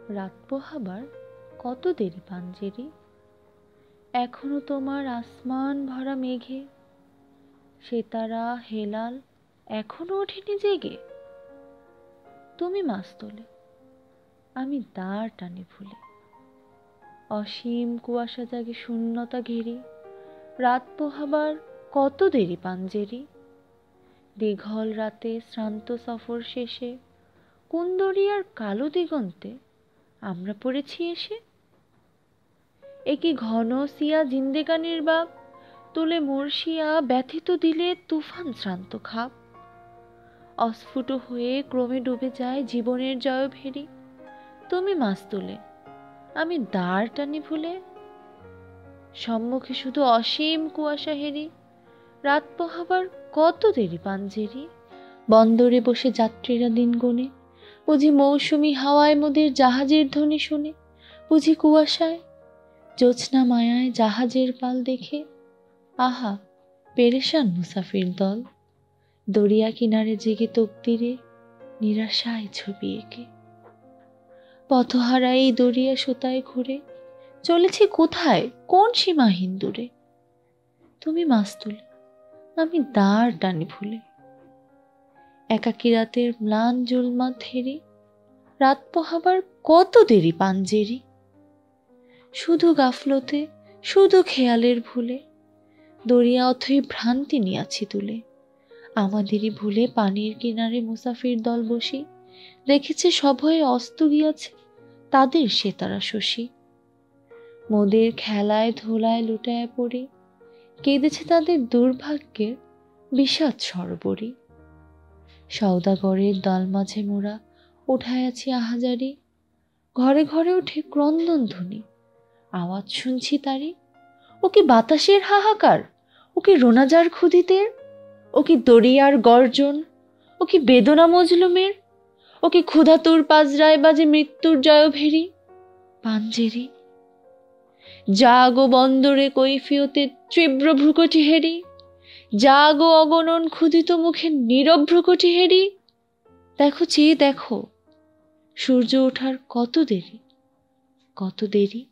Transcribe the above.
রাত পোহাবার কত দেরি পাঞ্জেরি, এখনো তোমার আসমান ভরা মেঘে সেতারা হেলাল এখনো ওঠেনি জেগে। তুমি মাছ তোলে, আমি দাঁড় টানি ভুলে, অসীম কুয়াশা জাগে শূন্যতা ঘেরি, রাত পোহাবার কত দেরি পাঞ্জেরি। দীঘল রাতে শ্রান্ত সফর শেষে কুন্দরিয়ার কালো দিগন্তে আমরা পড়েছি এসে। একি ঘন সিয়া জিন্দেগানির বাপ, তুলে মুর্শিয়া ব্যথিত দিলে তুফান শ্রান্ত খাপ। অস্ফুট হয়ে ক্রমে ডুবে যায় জীবনের জয় ভেরি, তুমি মাছ তুলে, আমি দাঁড় টানি ভুলে। সম্মুখে শুধু অসীম কুয়াশা হেরি, রাত পোহাবার কত দেরি পাঞ্জেরি। বন্দরে বসে যাত্রীরা দিন গুনে, বুঝি মৌসুমি হাওয়ায় মোদের জাহাজের ধ্বনি শুনে, বুঝি কুয়াশায় জ্যোৎস্না মায়ায় জাহাজের পাল দেখে। আহা পেরেশান মুসাফির দল, দরিয়া কিনারে জেগে তকদিরে নিরাশায় ছবি এঁকে। পথহারা এই দরিয়া সুতায় ঘুরে চলেছি কোথায় কোন সীমাহীন দূরে। তুমি মাছ তুলে, আমি দাঁড় টানি ভুলে। একাকী রাতের ম্লান জুলমা থেরি, রাত পোহাবার কত দেরি পাঞ্জেরি। শুধু গাফলতে শুধু খেয়ালের ভুলে দরিয়া অথই ভ্রান্তি নিয়াছি তুলে। আমাদেরই ভুলে পানির কিনারে মুসাফির দল বসি, দেখেছে সভয়ে অস্ত গিয়াছে তাদের সেতারা শশী। মোদের খেলায় ধুলায় লুটায় পড়ে কেঁদেছে তাদের দুর্ভাগ্যের বিষাদ সরবরি। সওদাগরের দল মাঝে মোরা উঠায় আছি আহাজারি, ঘরে ঘরে উঠে ক্রন্দন ধ্বনি আওয়াজ শুনছি তারি। ও কি বাতাসের হাহাকার, ও কি রোনাজার ক্ষুধিতের, ও কি দরিয়ার গর্জন, ও কি বেদনা মজলুমের, ও কি ক্ষুধাতুর পাজরায় বাজে মৃত্যুর জয় ভেরি পাঞ্জেরি। জাগো বন্দরে কৈফিয়তে তীব্র ভ্রুকটি হেরি, জাগো অগণন ক্ষুধিত মুখে নীরব ভ্রুকটি হেরি। দেখো চেয়ে দেখো, সূর্য ওঠার কত দেরি কত দেরি।